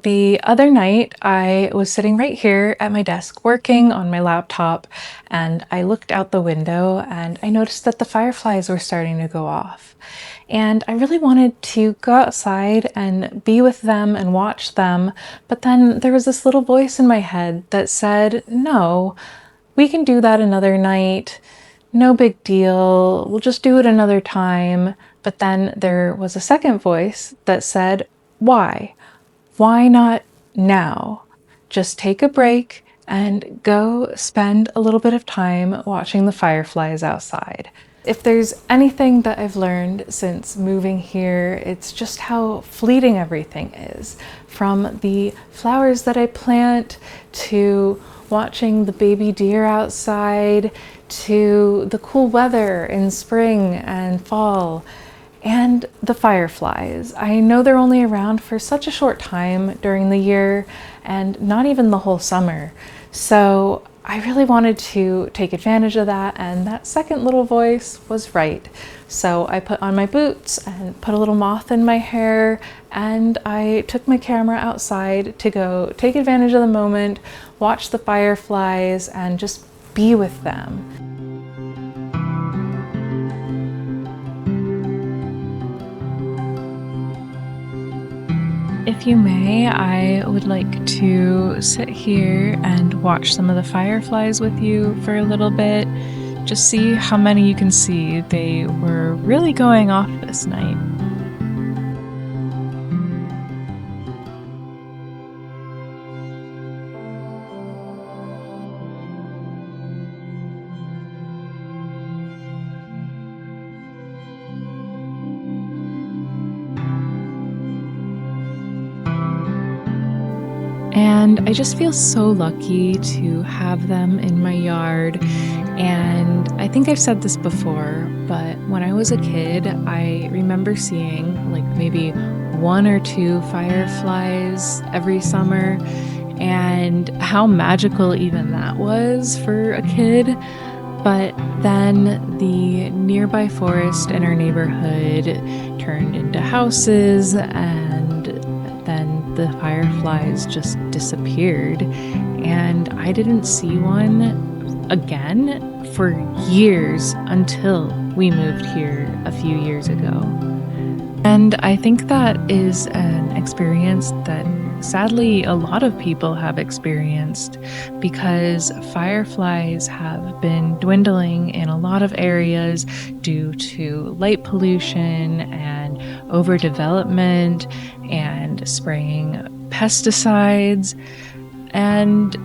The other night, I was sitting right here at my desk working on my laptop, and I looked out the window and I noticed that the fireflies were starting to go off. And I really wanted to go outside and be with them and watch them, but then there was this little voice in my head that said, "No, we can do that another night. No big deal. We'll just do it another time." But then there was a second voice that said, "Why? Why not now? Just take a break and go spend a little bit of time watching the fireflies outside." If there's anything that I've learned since moving here, it's just how fleeting everything is. From the flowers that I plant, to watching the baby deer outside, to the cool weather in spring and fall, and the fireflies. I know they're only around for such a short time during the year and not even the whole summer. So I really wanted to take advantage of that, and that second little voice was right. So I put on my boots and put a little moth in my hair, and I took my camera outside to go take advantage of the moment, watch the fireflies, and just be with them. If you may, I would like to sit here and watch some of the fireflies with you for a little bit. Just see how many you can see. They were really going off this night. And I just feel so lucky to have them in my yard. And I think I've said this before, but when I was a kid, I remember seeing like maybe one or two fireflies every summer, and how magical even that was for a kid. But then the nearby forest in our neighborhood turned into houses, and then the fireflies just disappeared, and I didn't see one again for years until we moved here a few years ago. And I think that is an experience that sadly a lot of people have experienced, because fireflies have been dwindling in a lot of areas due to light pollution and overdevelopment and spraying pesticides. And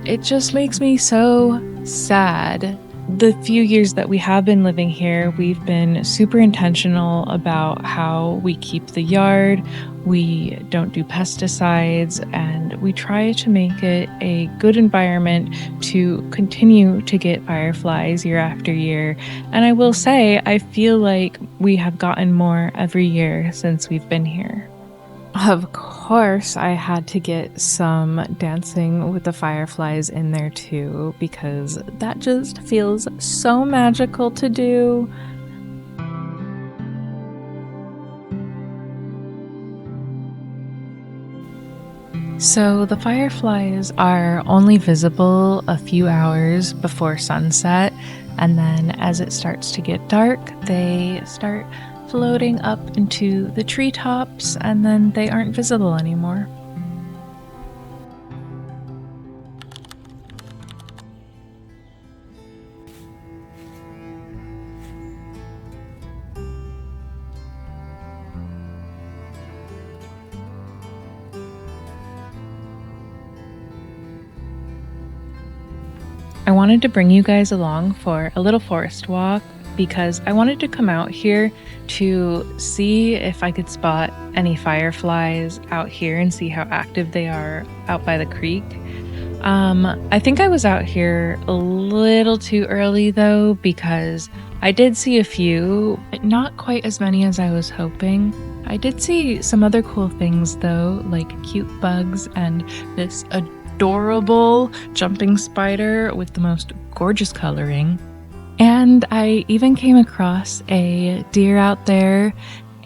it just makes me so sad. The few years that we have been living here, we've been super intentional about how we keep the yard. We don't do pesticides, and we try to make it a good environment to continue to get fireflies year after year. And I will say, I feel like we have gotten more every year since we've been here. Of course, I had to get some Dancing with the Fireflies in there too, because that just feels so magical to do. So the fireflies are only visible a few hours before sunset, and then as it starts to get dark, they start floating up into the treetops, and then they aren't visible anymore. I wanted to bring you guys along for a little forest walk because I wanted to come out here to see if I could spot any fireflies out here and see how active they are out by the creek. I think I was out here a little too early though, because I did see a few, but not quite as many as I was hoping. I did see some other cool things though, like cute bugs and this adorable jumping spider with the most gorgeous coloring. And I even came across a deer out there,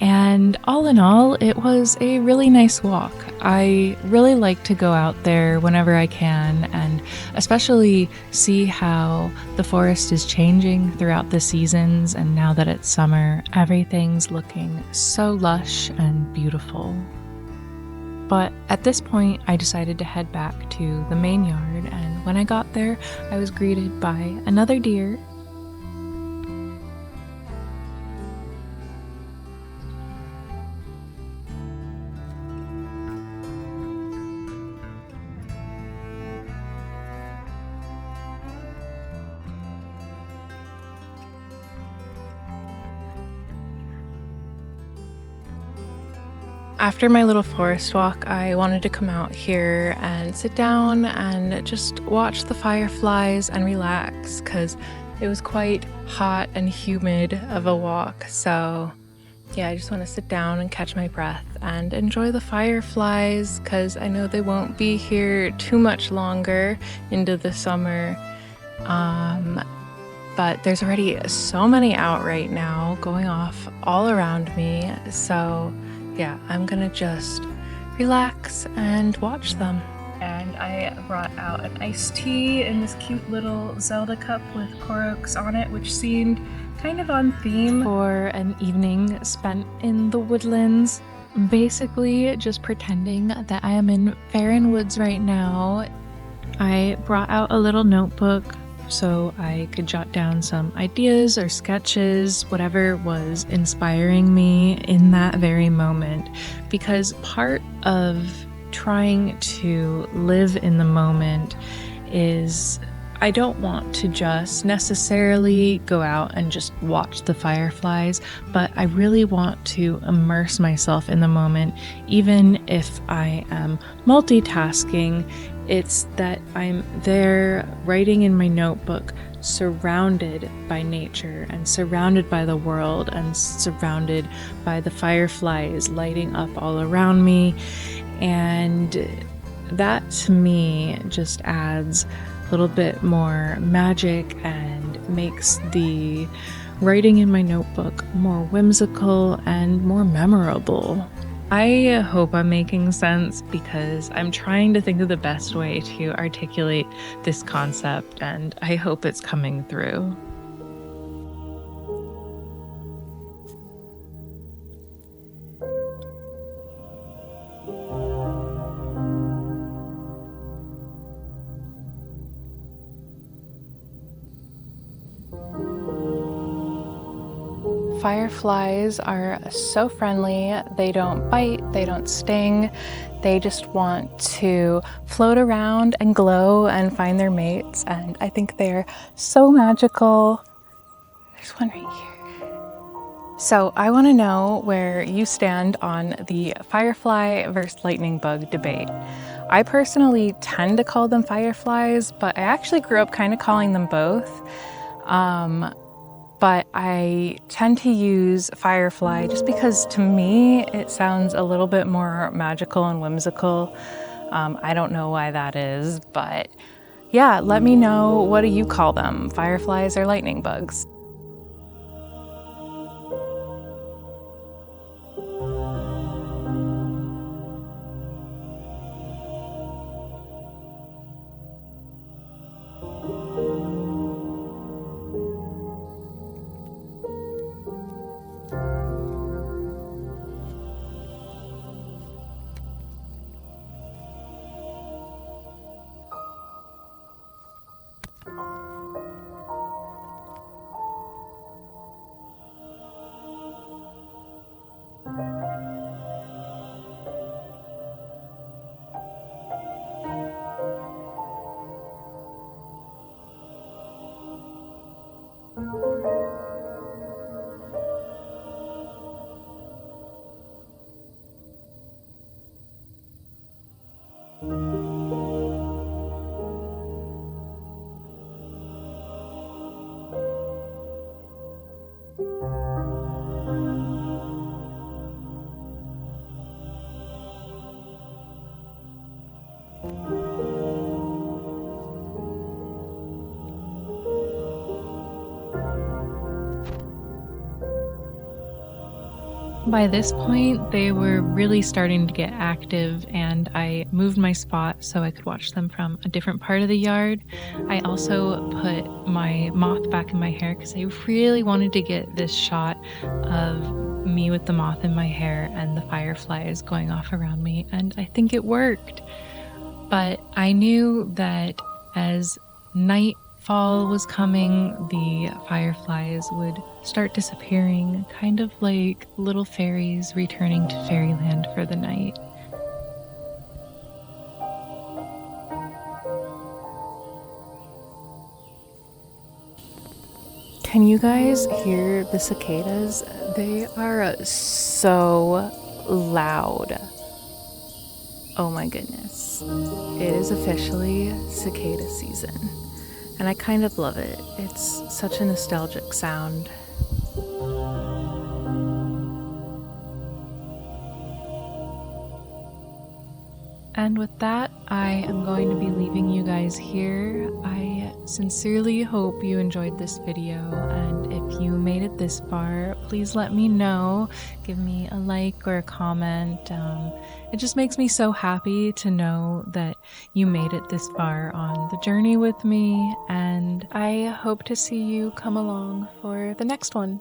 And all in all, it was a really nice walk. I really like to go out there whenever I can and especially see how the forest is changing throughout the seasons. And now that it's summer, everything's looking so lush and beautiful. But at this point, I decided to head back to the main yard, and when I got there, I was greeted by another deer. After my little forest walk, I wanted to come out here and sit down and just watch the fireflies and relax because it was quite hot and humid of a walk. So, yeah, I just want to sit down and catch my breath and enjoy the fireflies because I know they won't be here too much longer into the summer. Um, but there's already so many out right now going off all around me. So, yeah, I'm gonna just relax and watch them. And I brought out an iced tea in this cute little Zelda cup with Koroks on it, which seemed kind of on theme for an evening spent in the woodlands. Basically, just pretending that I am in Farron Woods right now. I brought out a little notebook so I could jot down some ideas or sketches, whatever was inspiring me in that very moment. Because part of trying to live in the moment is I don't want to just necessarily go out and just watch the fireflies, but I really want to immerse myself in the moment, even if I am multitasking. It's that I'm there writing in my notebook, surrounded by nature and surrounded by the world and surrounded by the fireflies lighting up all around me. And that to me just adds a little bit more magic and makes the writing in my notebook more whimsical and more memorable. I hope I'm making sense because I'm trying to think of the best way to articulate this concept, and I hope it's coming through. Fireflies are so friendly. They don't bite, they don't sting. They just want to float around and glow and find their mates. And I think they're so magical. There's one right here. So I want to know where you stand on the firefly versus lightning bug debate. I personally tend to call them fireflies, but I actually grew up kind of calling them both. But I tend to use firefly just because to me it sounds a little bit more magical and whimsical. I don't know why that is, but yeah, let me know, what do you call them, fireflies or lightning bugs? By this point, they were really starting to get active, and I moved my spot so I could watch them from a different part of the yard. I also put my moth back in my hair because I really wanted to get this shot of me with the moth in my hair and the fireflies going off around me, and I think it worked. But I knew that as nightfall was coming, the fireflies would start disappearing, kind of like little fairies returning to fairyland for the night. Can you guys hear the cicadas? They are so loud. Oh my goodness. It is officially cicada season, and I kind of love it. It's such a nostalgic sound. And with that, I am going to be leaving you guys here. I sincerely hope you enjoyed this video, and if you made it this far, please let me know. Give me a like or a comment. It just makes me so happy to know that you made it this far on the journey with me, and I hope to see you come along for the next one.